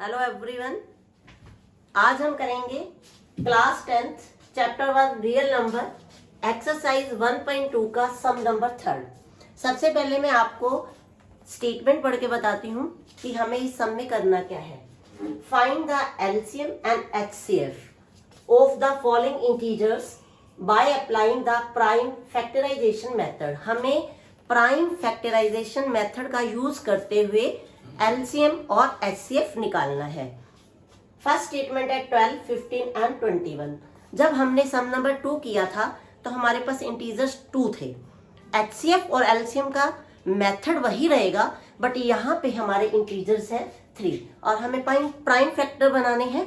Hello everyone. आज हम करेंगे class 10th chapter 1 real number exercise 1.2 का सम नंबर 3। सबसे पहले मैं आपको स्टेटमेंट पढ़ के बताती हूँ कि हमें इस सम में करना क्या है। Find the LCM and HCF of the following integers by applying the prime factorisation method. हमें प्राइम फैक्टराइजेशन मेथड का यूज करते हुए एलसीएम और एचसीएफ निकालना है। फर्स्ट स्टेटमेंट है 12, 15 एंड 21। जब हमने सम नंबर 2 किया था तो हमारे पास इंटीजर्स 2 थे। एचसीएफ और एलसीएम का मेथड वही रहेगा, बट यहाँ पे हमारे इंटीजर्स है 3 और हमें प्राइम फैक्टर बनाने हैं।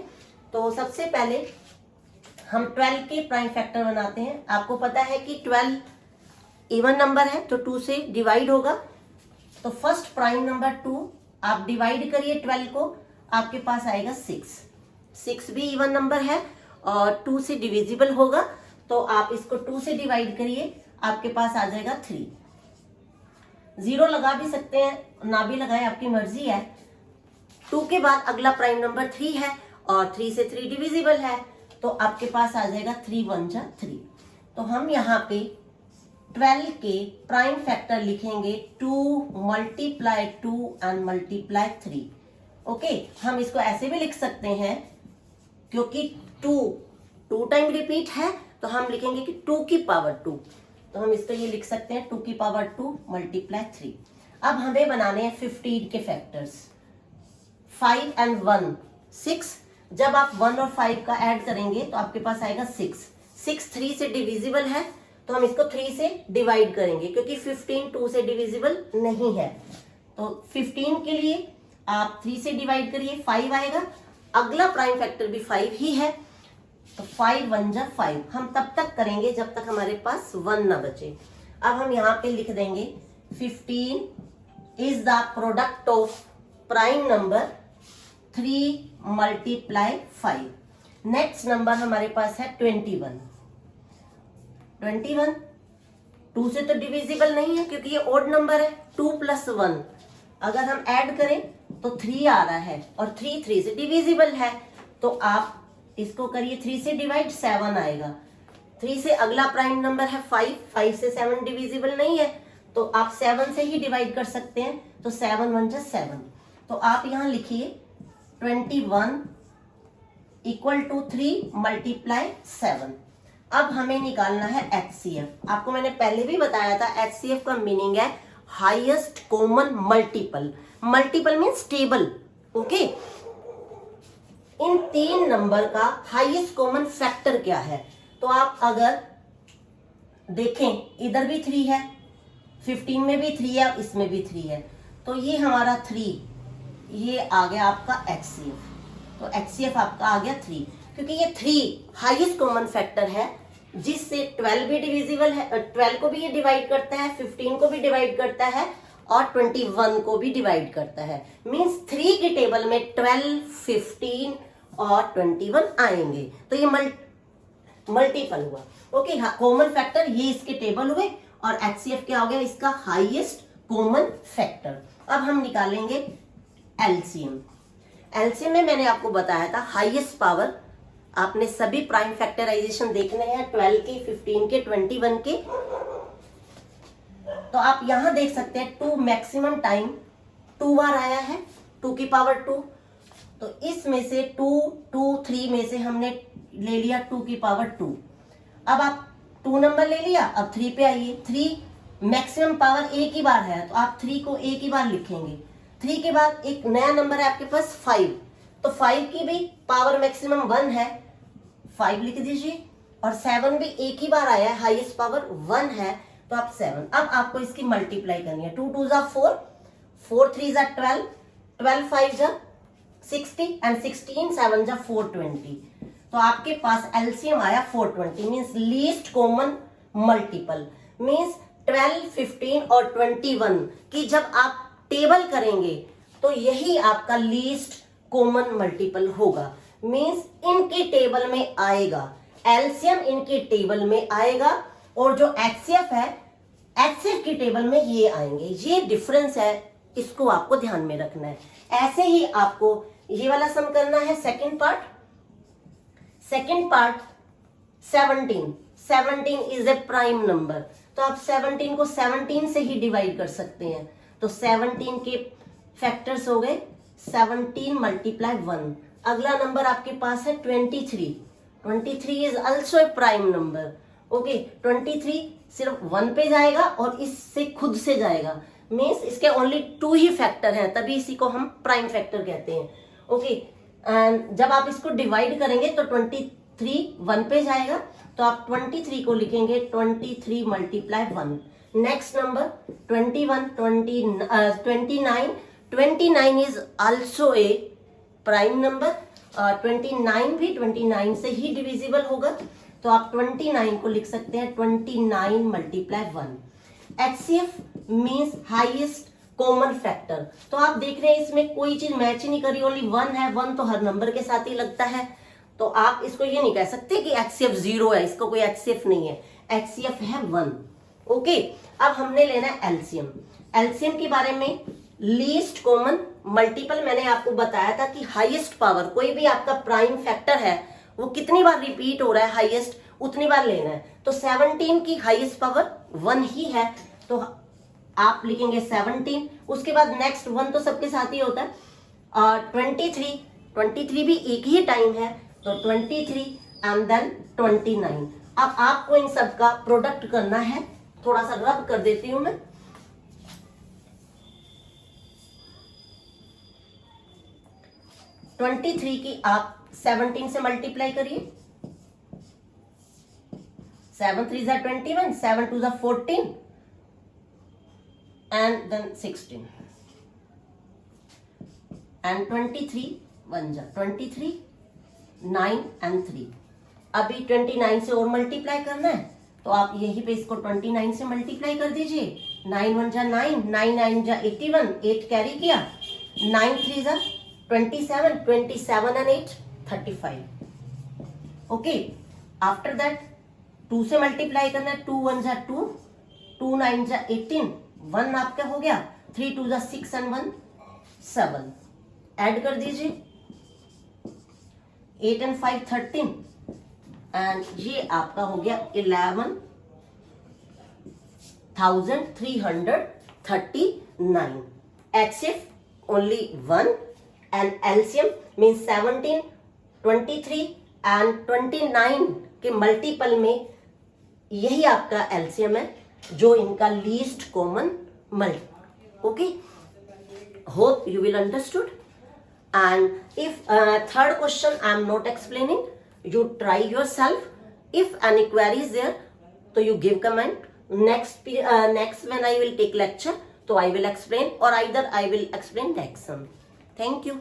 तो सबसे पहले हम 12 के प्राइम फैक्टर बनाते हैं। आपको पता है कि 12 इवन नंबर है तो 2 से डिवाइड होगा। तो फर्स्ट प्राइम नंबर 2 आप डिवाइड करिए 12 को, आपके पास आएगा 6 भी इवन नंबर है और 2 से डिविजिबल होगा, तो आप इसको 2 से डिवाइड करिए, आपके पास आ जाएगा 3। 0 लगा भी सकते हैं, ना भी लगाए, आपकी मर्जी है। 2 के बाद अगला प्राइम नंबर 3 है और 3 से 3 डिविजिबल है, तो आपके पास आ जाएगा 3 1 जा 3। तो हम यहाँ पे 12 के प्राइम फैक्टर लिखेंगे 2 मल्टीप्लाई 2 एंड मल्टीप्लाई 3। ओके, हम इसको ऐसे भी लिख सकते हैं क्योंकि 2 टाइम रिपीट है, तो हम लिखेंगे कि 2 की पावर 2। तो हम इसको ये लिख सकते हैं 2 की पावर 2 मल्टीप्लाई 3। अब हमें बनाने हैं 15 के फैक्टर्स। 5 एंड 1 6। जब आप 1 और 5 का ऐड करेंगे तो आपके पास आएगा 6 3 से डिविजिबल है, तो हम इसको 3 से डिवाइड करेंगे क्योंकि 15 2 से डिविजिबल नहीं है। तो 15 के लिए आप 3 से डिवाइड करिए, 5 आएगा। अगला प्राइम फैक्टर भी 5 ही है, तो 5 1 जा 5। हम तब तक करेंगे जब तक हमारे पास 1 ना बचे। अब हम यहाँ पे लिख देंगे 15 is the product of prime number 3 multiply 5। Next number हमारे पास है 21। 2 से तो डिविजिबल नहीं है क्योंकि ये ओड नंबर है। 2 + 1 अगर हम ऐड करें तो 3 आ रहा है और 3 से डिविजिबल है, तो आप इसको करिए 3 से डिवाइड, 7 आएगा। 3 से अगला प्राइम नंबर है 5 से 7 डिविजिबल नहीं है, तो आप 7 से ही डिवाइड कर सकते हैं, तो 7 1 जा 7। तो आप यहाँ लिखिए 21 इक्वल टू 3 मल्टीप्लाई 7। अब हमें निकालना है एचसीएफ। आपको मैंने पहले भी बताया था एचसीएफ का मीनिंग है highest common multiple. Multiple means table. Okay, इन 3 नंबर का हाईएस्ट कॉमन फैक्टर क्या है? तो आप अगर देखें, इधर भी 3 है, 15 में भी 3 है, इसमें भी 3 है, तो ये हमारा 3, ये आ गया आपका एचसीएफ। तो एचसीएफ आपका आ गया 3 क्योंकि ये 3 हाईएस्ट कॉमन फैक्टर है जिससे 12 भी डिविजिबल है, 12 को भी ये डिवाइड करता है, 15 को भी डिवाइड करता है और 21 को भी डिवाइड करता है। मींस 3 की टेबल में 12, 15 और 21 आएंगे, तो ये मल्टीपल हुआ। ओके, कॉमन फैक्टर ये इसके टेबल हुए और एचसीएफ क्या हो गया? इसका हाईएस्ट कॉमन फैक्टर। अब हम निकालेंगे एलसीएम। एलसीएम में मैंने आपको बताया था हाईएस्ट पावर। आपने सभी प्राइम फैक्टराइजेशन देखने हैं, 12 के, 15 के, 21 के। तो आप यहां देख सकते हैं 2 मैक्सिमम टाइम 2 बार आया है, 2 की पावर 2। तो इसमें से 2 3 में से हमने ले लिया 2 की पावर 2। अब आप 2 नंबर ले लिया, अब 3 पे आइए। 3 मैक्सिमम पावर एक ही बार है, तो आप 3 को एक ही बार लिखेंगे। 3 के बाद एक नया नंबर है आपके पास 5, तो 5 की भी पावर मैक्सिमम 1 है, 5 लिख दीजिए। और 7 भी एक ही बार आया है, हाईएस्ट पावर 1 है, तो आप 7। अब आपको इसकी मल्टीप्लाई करनी है। 2 2 जा 4, 4 3 जा 12, 12 5 जा 60 एंड 16 7 जा 420। तो आपके पास एलसीएम आया 420, means least common multiple. Means 12, 15 और 21 की जब आप टेबल करेंगे तो यही आपका लीस्ट कॉमन मल्टीपल होगा। मींस इनकी टेबल में आएगा, एलसीएम इनकी टेबल में आएगा और जो एचसीएफ है, एचसीएफ की टेबल में ये आएंगे। ये डिफरेंस है, इसको आपको ध्यान में रखना है। ऐसे ही आपको ये वाला सम करना है second part 17 is a prime number, तो आप 17 को 17 से ही डिवाइड कर सकते हैं। तो 17 के फैक्टर्स हो गए 17 मल्टीप्लाई 1। अगला नंबर आपके पास है 23 is also a prime number. Okay, 23 सिर्फ 1 पे जाएगा और इससे खुद से जाएगा, मीन्स इसके ओनली 2 ही फैक्टर हैं, तभी इसी को हम प्राइम फैक्टर कहते हैं। ओके, एंड जब आप इसको डिवाइड करेंगे तो 23 1 पे जाएगा, तो आप 23 को लिखेंगे 23 multiply 1। Next number 29 is also a prime number. 29 भी 29 से ही डिविजिबल होगा, तो आप 29 को लिख सकते हैं 29 multiply 1। HCF means highest common factor. तो आप देख रहे हैं इसमें कोई चीज मैच ही नहीं करी, ओनली 1 है, 1 तो हर नंबर के साथ ही लगता है, तो आप इसको ये नहीं कह सकते कि HCF 0 है, इसको कोई HCF नहीं है, HCF है 1। ओके, अब हमने लेना है एलसीएम के बारे में। लीस्ट कॉमन मल्टीपल मैंने आपको बताया था कि हाईएस्ट पावर, कोई भी आपका प्राइम फैक्टर है वो कितनी बार रिपीट हो रहा है हाईएस्ट, उतनी बार लेना है। तो 17 की हाईएस्ट पावर 1 ही है, तो आप लिखेंगे 17। उसके बाद नेक्स्ट 1 तो सबके साथ ही होता है। 23 भी एक ही टाइम है, तो 23 एंड देन 29। अब आपको इन सब का प्रोडक्ट करना है, थोड़ा सा रब कर देती हूं मैं। ट्वेंटी थ्री की आप 17 से मल्टीप्लाई करिए। 7 3 जा 21, 7 2 जा 14 and then 16 and 23 1 जा 23, 9 and 3। अभी 29 से और मल्टीप्लाई करना है, तो आप यहीं पे इसको 29 से मल्टीप्लाई कर दीजिए। 9 1 जा 9, 9 9 जा 81, 8 कैरी किया, 9 3 जा 27, 27 and 8 35। ओके, आफ्टर दैट 2 से मल्टीप्लाई करना है। 2 1 जा 2, 2 9 जा 18, 1 आपका हो गया, 3 2 जा 6 and 1 7। ऐड कर दीजिए, 8 and 5 13 एंड ये आपका हो गया 11,339। HCF only 1 and LCM means 17, 23 and 29 के मल्टीपल में यही आपका LCM है, जो इनका least common multiple. Okay, hope you will understood. And if third question I am not explaining, you try yourself. If any query is there, so you give comment. Next when I will take lecture, so I will explain, or either I will explain next sum. Thank you.